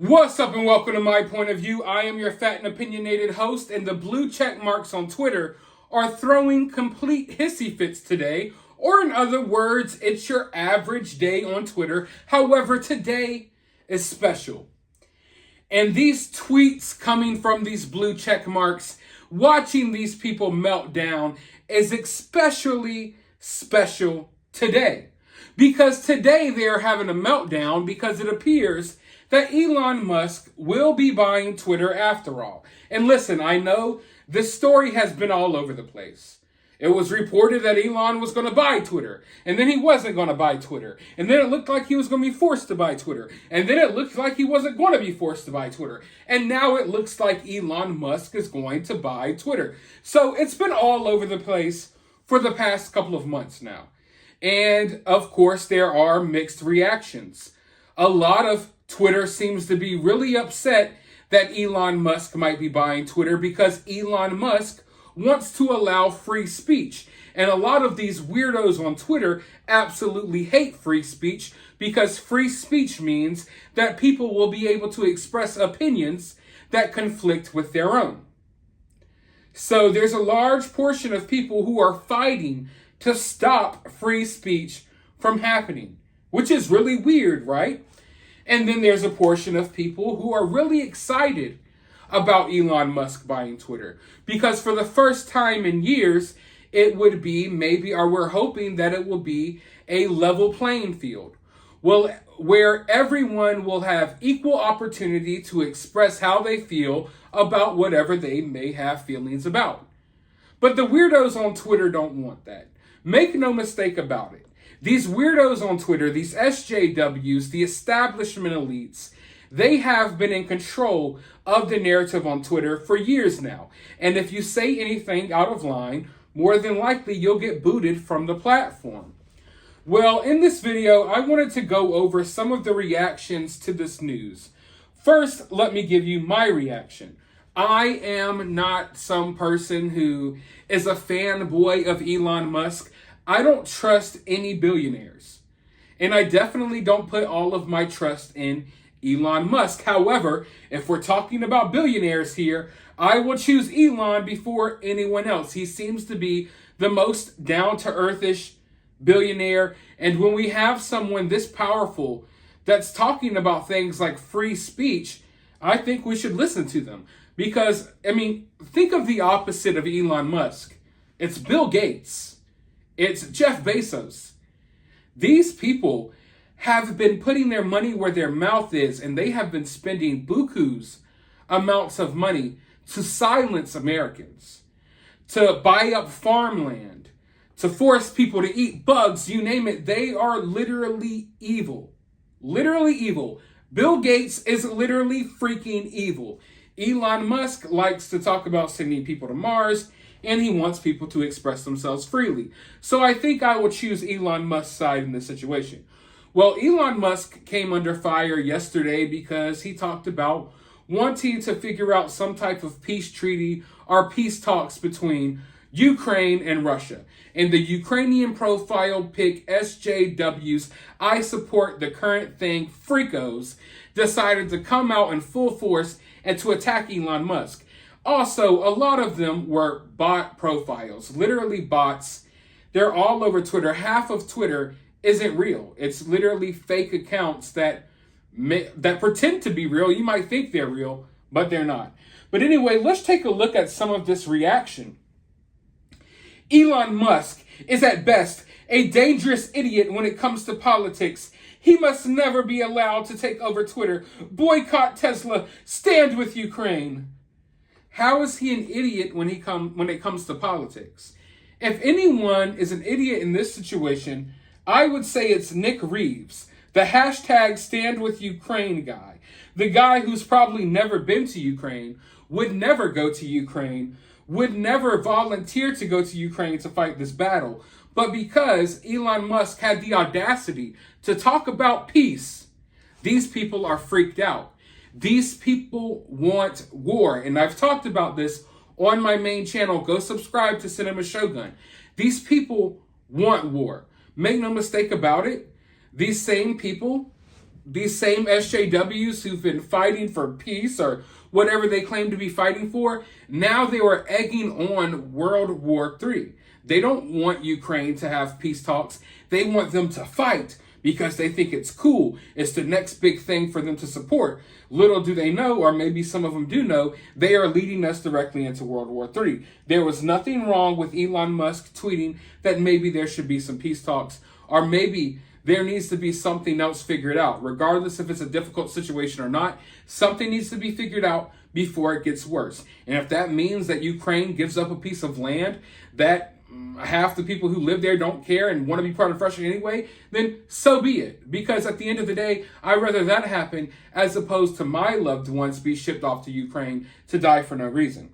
What's up and welcome to My Point of View. I am your fat and opinionated host, and the blue check marks on Twitter are throwing complete hissy fits today, or in other words, it's your average day on Twitter. However, today is special. And these tweets coming from these blue check marks, watching these people melt down is especially special today. Because today they are having a meltdown because it appears that Elon Musk will be buying Twitter after all. And listen, I know this story has been all over the place. It was reported that Elon was going to buy Twitter, and then he wasn't going to buy Twitter, and then it looked like he was going to be forced to buy Twitter, and then it looked like he wasn't going to be forced to buy Twitter, and now it looks like Elon Musk is going to buy Twitter. So it's been all over the place for the past couple of months now. And of course, there are mixed reactions. A lot of Twitter seems to be really upset that Elon Musk might be buying Twitter because Elon Musk wants to allow free speech. And a lot of these weirdos on Twitter absolutely hate free speech because free speech means that people will be able to express opinions that conflict with their own. So there's a large portion of people who are fighting to stop free speech from happening, which is really weird, right? And then there's a portion of people who are really excited about Elon Musk buying Twitter because for the first time in years, it would be we're hoping that it will be a level playing field. Well, where everyone will have equal opportunity to express how they feel about whatever they may have feelings about. But the weirdos on Twitter don't want that. Make no mistake about it. These weirdos on Twitter, these SJWs, the establishment elites, they have been in control of the narrative on Twitter for years now. And if you say anything out of line, more than likely you'll get booted from the platform. Well, in this video, I wanted to go over some of the reactions to this news. First, let me give you my reaction. I am not some person who is a fanboy of Elon Musk. I don't trust any billionaires. And I definitely don't put all of my trust in Elon Musk. However, if we're talking about billionaires here, I will choose Elon before anyone else. He seems to be the most down-to-earth-ish billionaire. And when we have someone this powerful that's talking about things like free speech, I think we should listen to them. Because, think of the opposite of Elon Musk. It's Bill Gates. It's Jeff Bezos. These people have been putting their money where their mouth is, and they have been spending bukus amounts of money to silence Americans, to buy up farmland, to force people to eat bugs, you name it. They are literally evil. Literally evil. Bill Gates is literally freaking evil. Elon Musk likes to talk about sending people to Mars, and he wants people to express themselves freely. So I think I will choose Elon Musk's side in this situation. Well, Elon Musk came under fire yesterday because he talked about wanting to figure out some type of peace treaty or peace talks between Ukraine and Russia. And the Ukrainian profile pic SJWs, I support the current thing, freakos, decided to come out in full force and to attack Elon Musk. Also, a lot of them were bot profiles, literally bots. They're all over Twitter. Half of Twitter isn't real. It's literally fake accounts that pretend to be real. You might think they're real, but they're not. But anyway, let's take a look at some of this reaction. Elon Musk is at best a dangerous idiot when it comes to politics. He must never be allowed to take over Twitter. Boycott Tesla. Stand with Ukraine. How is he an idiot when it comes to politics? If anyone is an idiot in this situation, I would say it's Nick Reeves, the hashtag Stand With Ukraine guy. The guy who's probably never been to Ukraine, would never go to Ukraine, would never volunteer to go to Ukraine to fight this battle. But because Elon Musk had the audacity to talk about peace, these people are freaked out. These people want war. And I've talked about this on my main channel. Go subscribe to Cinema Shogun. These people want war. Make no mistake about it. These same people these same SJWs who've been fighting for peace or whatever they claim to be fighting for, now they were egging on World War III. They don't want Ukraine to have peace talks. They want them to fight because they think it's cool. It's the next big thing for them to support. Little do they know, or maybe some of them do know, they are leading us directly into World War III. There was nothing wrong with Elon Musk tweeting that maybe there should be some peace talks, or maybe there needs to be something else figured out. Regardless if it's a difficult situation or not, something needs to be figured out before it gets worse. And if that means that Ukraine gives up a piece of land that half the people who live there don't care and want to be part of Russia anyway, then so be it. Because at the end of the day, I'd rather that happen as opposed to my loved ones be shipped off to Ukraine to die for no reason.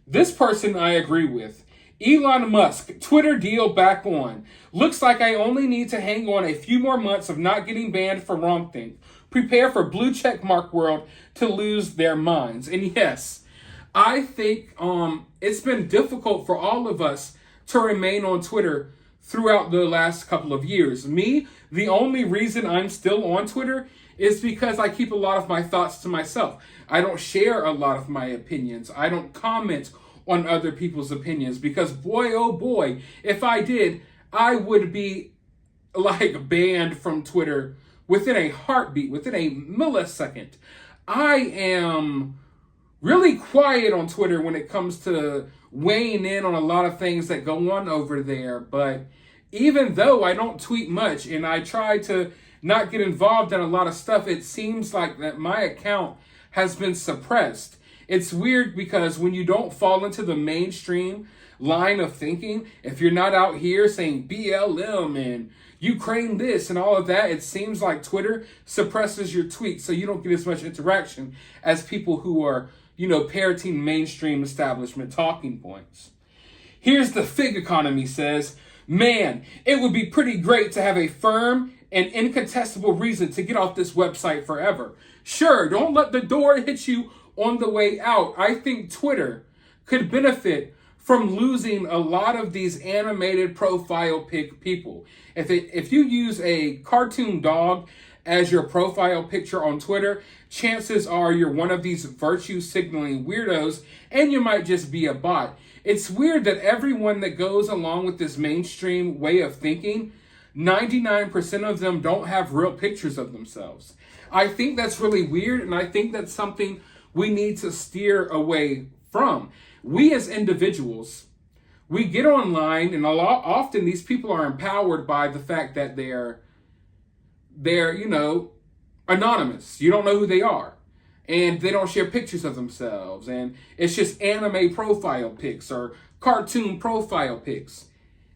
This person I agree with. Elon Musk, Twitter deal back on. Looks like I only need to hang on a few more months of not getting banned for wrongthink. Prepare for blue check mark world to lose their minds. And yes, I think it's been difficult for all of us to remain on Twitter throughout the last couple of years. Me, the only reason I'm still on Twitter is because I keep a lot of my thoughts to myself. I don't share a lot of my opinions. I don't comment on other people's opinions because boy, oh boy, if I did, I would be like banned from Twitter within a heartbeat, within a millisecond. I am really quiet on Twitter when it comes to weighing in on a lot of things that go on over there. But even though I don't tweet much and I try to not get involved in a lot of stuff, it seems like that my account has been suppressed. It's weird because when you don't fall into the mainstream line of thinking, if you're not out here saying BLM and Ukraine this and all of that, it seems like Twitter suppresses your tweets so you don't get as much interaction as people who are, parroting mainstream establishment talking points. Here's the Fig Economy says, man, it would be pretty great to have a firm and incontestable reason to get off this website forever. Sure, don't let the door hit you on the way out. I think Twitter could benefit from losing a lot of these animated profile pic people. If you use a cartoon dog as your profile picture on Twitter, chances are you're one of these virtue signaling weirdos and you might just be a bot. It's weird that everyone that goes along with this mainstream way of thinking, 99% of them don't have real pictures of themselves. I think that's really weird, and I think that's something we need to steer away from. We as individuals, we get online, and often these people are empowered by the fact that they're anonymous. You don't know who they are. And they don't share pictures of themselves. And it's just anime profile pics or cartoon profile pics.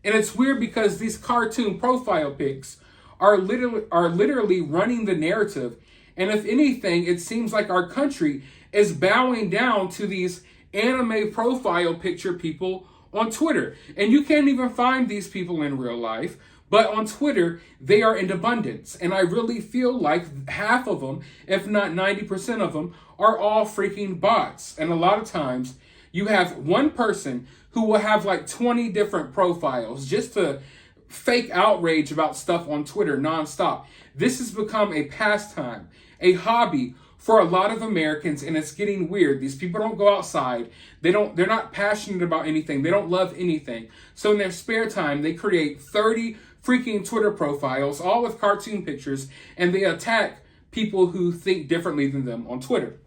And it's weird because these cartoon profile pics are literally running the narrative. And if anything, it seems like our country is bowing down to these anime profile picture people on Twitter. And you can't even find these people in real life. But on Twitter, they are in abundance. And I really feel like half of them, if not 90% of them, are all freaking bots. And a lot of times, you have one person who will have like 20 different profiles just to fake outrage about stuff on Twitter nonstop. This has become a pastime, a hobby for a lot of Americans, and it's getting weird. These people don't go outside. They're not passionate about anything. They don't love anything. So in their spare time, they create 30 freaking Twitter profiles, all with cartoon pictures, and they attack people who think differently than them on Twitter.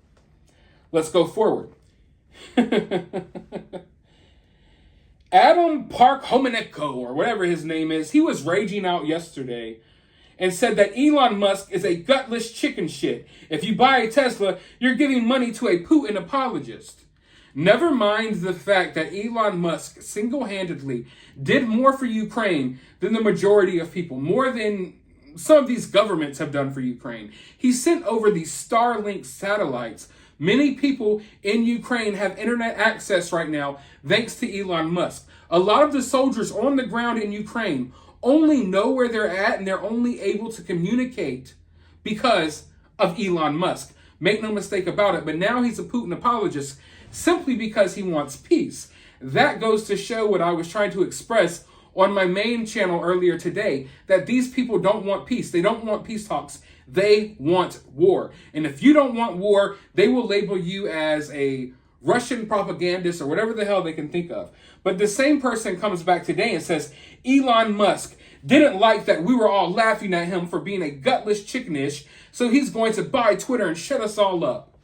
Let's go forward. Adam Park Homeneko, or whatever his name is, he was raging out yesterday and said that Elon Musk is a gutless chicken shit. If you buy a Tesla, you're giving money to a Putin apologist. Never mind the fact that Elon Musk single-handedly did more for Ukraine than the majority of people, more than some of these governments have done for Ukraine. He sent over these Starlink satellites. Many people in Ukraine have internet access right now thanks to Elon Musk. A lot of the soldiers on the ground in Ukraine only know where they're at and they're only able to communicate because of Elon Musk. Make no mistake about it, but now he's a Putin apologist simply because he wants peace. That goes to show what I was trying to express on my main channel earlier today, that these people don't want peace. They don't want peace talks. They want war. And if you don't want war, they will label you as a Russian propagandist or whatever the hell they can think of. But the same person comes back today and says, Elon Musk didn't like that we were all laughing at him for being a gutless chickenish, so he's going to buy Twitter and shut us all up.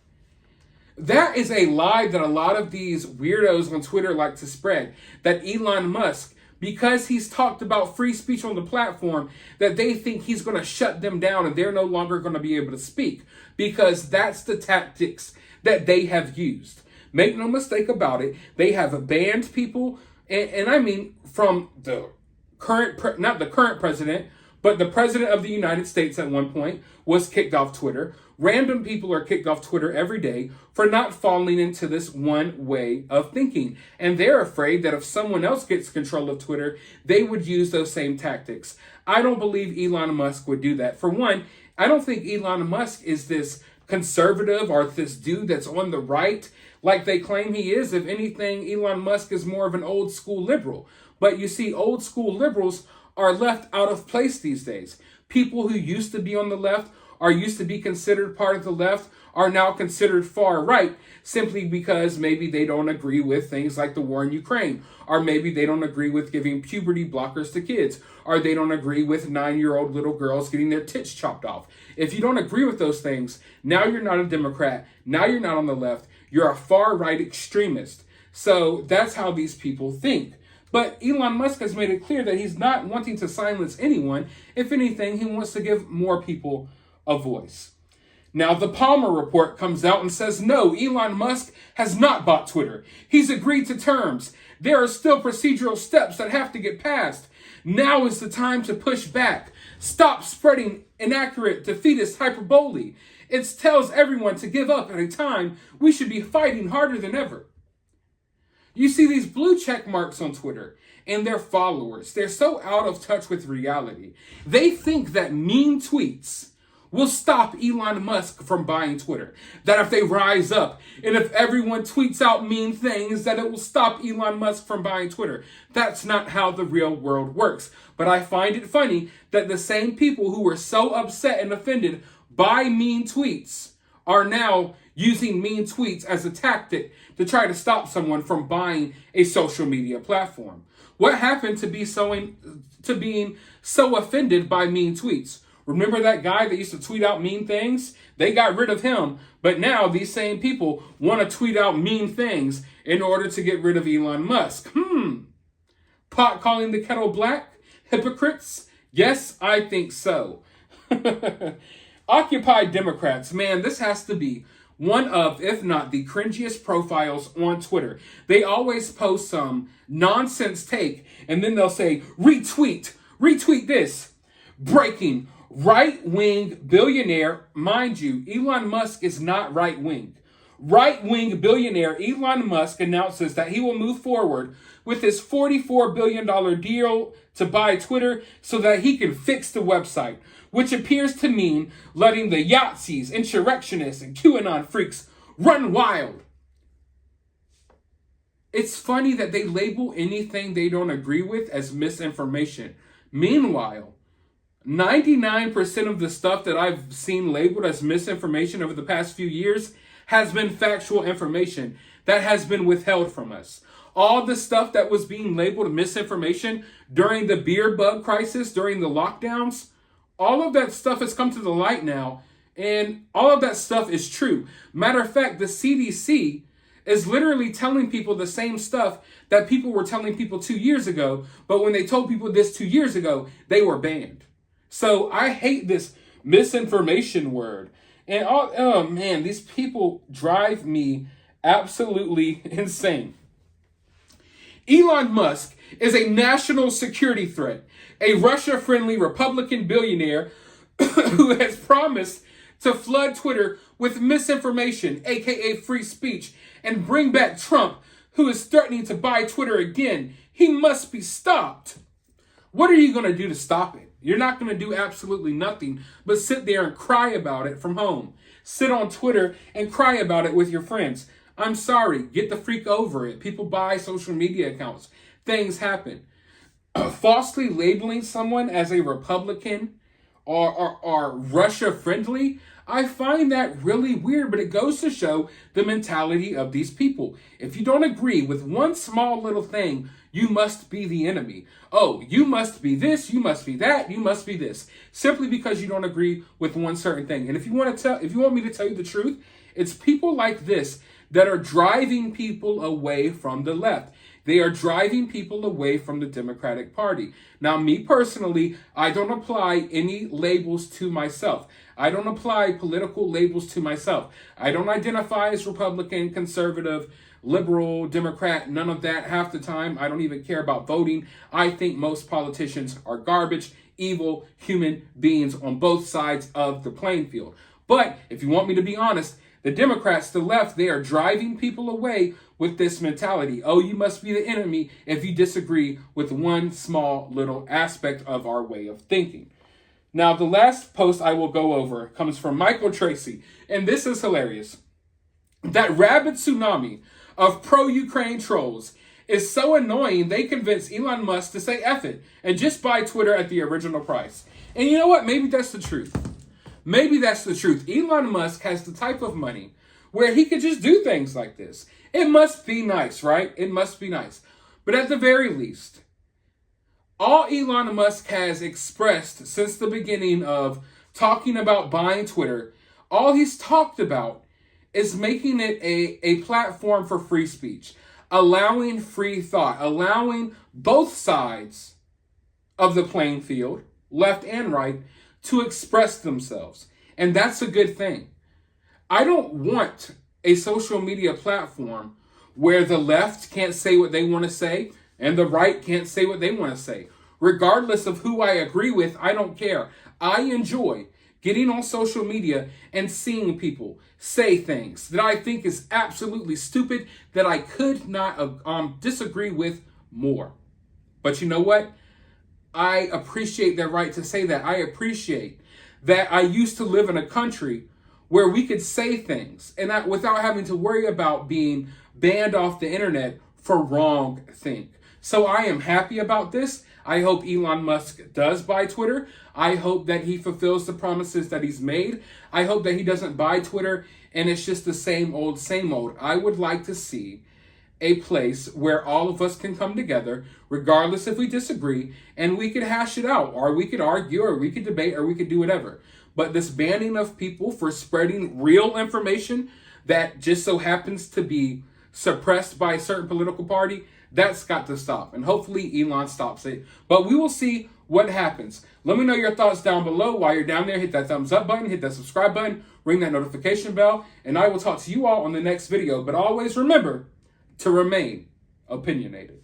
That is a lie that a lot of these weirdos on Twitter like to spread. That Elon Musk, because he's talked about free speech on the platform, that they think he's going to shut them down and they're no longer going to be able to speak. Because that's the tactics that they have used. Make no mistake about it. They have banned people, and I mean from the current, not the current president, but the president of the United States at one point was kicked off Twitter. Random people are kicked off Twitter every day for not falling into this one way of thinking. And they're afraid that if someone else gets control of Twitter, they would use those same tactics. I don't believe Elon Musk would do that. For one, I don't think Elon Musk is this conservative or this dude that's on the right like they claim he is. If anything, Elon Musk is more of an old school liberal. But you see, old school liberals are left out of place these days. People who used to be on the left or used to be considered part of the left are now considered far right simply because maybe they don't agree with things like the war in Ukraine, or maybe they don't agree with giving puberty blockers to kids, or they don't agree with 9-year-old little girls getting their tits chopped off. If you don't agree with those things, now you're not a Democrat, now you're not on the left, you're a far right extremist. So that's how these people think. But Elon Musk has made it clear that he's not wanting to silence anyone. If anything, he wants to give more people a voice. Now, the Palmer report comes out and says, no, Elon Musk has not bought Twitter. He's agreed to terms. There are still procedural steps that have to get passed. Now is the time to push back. Stop spreading inaccurate, defeatist hyperbole. It tells everyone to give up at a time we should be fighting harder than ever. You see these blue check marks on Twitter and their followers. They're so out of touch with reality. They think that mean tweets will stop Elon Musk from buying Twitter. That if they rise up and if everyone tweets out mean things, that it will stop Elon Musk from buying Twitter. That's not how the real world works. But I find it funny that the same people who were so upset and offended by mean tweets are now using mean tweets as a tactic to try to stop someone from buying a social media platform. What happened to being so offended by mean tweets? Remember that guy that used to tweet out mean things? They got rid of him, but now these same people want to tweet out mean things in order to get rid of Elon Musk. Pot calling the kettle black? Hypocrites? Yes, I think so. Occupy Democrats. Man, this has to be one of, if not the cringiest profiles on Twitter. They always post some nonsense take, and then they'll say, retweet this. Breaking, right-wing billionaire. Mind you, Elon Musk is not right-wing. Right-wing billionaire Elon Musk announces that he will move forward with his $44 billion deal to buy Twitter so that he can fix the website, which appears to mean letting the Yahtzees, insurrectionists, and QAnon freaks run wild. It's funny that they label anything they don't agree with as misinformation. Meanwhile, 99% of the stuff that I've seen labeled as misinformation over the past few years has been factual information that has been withheld from us. All the stuff that was being labeled misinformation during the beer bug crisis, during the lockdowns, all of that stuff has come to the light now, and all of that stuff is true. Matter of fact, the CDC is literally telling people the same stuff that people were telling people 2 years ago, but when they told people this 2 years ago, they were banned. So I hate this misinformation word. And oh man, these people drive me absolutely insane. Elon Musk is a national security threat, a Russia-friendly Republican billionaire who has promised to flood Twitter with misinformation, aka free speech, and bring back Trump, who is threatening to buy Twitter again. He must be stopped. What are you going to do to stop it? You're not going to do absolutely nothing but sit there and cry about it from home. Sit on Twitter and cry about it with your friends. I'm sorry, get the freak over it. People buy social media accounts. Things happen. Falsely labeling someone as a Republican are Russia friendly. I find that really weird, but it goes to show the mentality of these people. If you don't agree with one small little thing, you must be the enemy. Oh, you must be this, you must be that, you must be this. Simply because you don't agree with one certain thing. And if you want me to tell you the truth, it's people like this that are driving people away from the left. They are driving people away from the Democratic Party. Now, me personally, I don't apply any labels to myself. I don't apply political labels to myself. I don't identify as Republican, conservative, liberal, Democrat, none of that. Half the time, I don't even care about voting. I think most politicians are garbage, evil, human beings on both sides of the playing field. But if you want me to be honest, the Democrats, the left, they are driving people away with this mentality. Oh, you must be the enemy if you disagree with one small little aspect of our way of thinking. Now, the last post I will go over comes from Michael Tracy, and this is hilarious. That rabid tsunami of pro-Ukraine trolls is so annoying they convinced Elon Musk to say F it and just buy Twitter at the original price. And you know what? Maybe that's the truth. Maybe that's the truth. Elon Musk has the type of money where he could just do things like this. It must be nice, right? It must be nice. But at the very least, all Elon Musk has expressed since the beginning of talking about buying Twitter, all he's talked about is making it a platform for free speech, allowing free thought, allowing both sides of the playing field, left and right, to express themselves. And that's a good thing. I don't want a social media platform where the left can't say what they want to say and the right can't say what they want to say. Regardless of who I agree with, I don't care. I enjoy getting on social media and seeing people say things that I think is absolutely stupid, that I could not disagree with more. But you know what? I appreciate their right to say that. I appreciate that I used to live in a country where we could say things and without having to worry about being banned off the internet for wrong think. So I am happy about this. I hope Elon Musk does buy Twitter. I hope that he fulfills the promises that he's made. I hope that he doesn't buy Twitter and it's just the same old, same old. I would like to see a place where all of us can come together, regardless if we disagree, and we could hash it out, or we could argue, or we could debate, or we could do whatever. But this banning of people for spreading real information that just so happens to be suppressed by a certain political party, that's got to stop. And hopefully Elon stops it. But we will see what happens. Let me know your thoughts down below. While you're down there, hit that thumbs up button, hit that subscribe button, ring that notification bell, and I will talk to you all on the next video. But always remember to remain opinionated.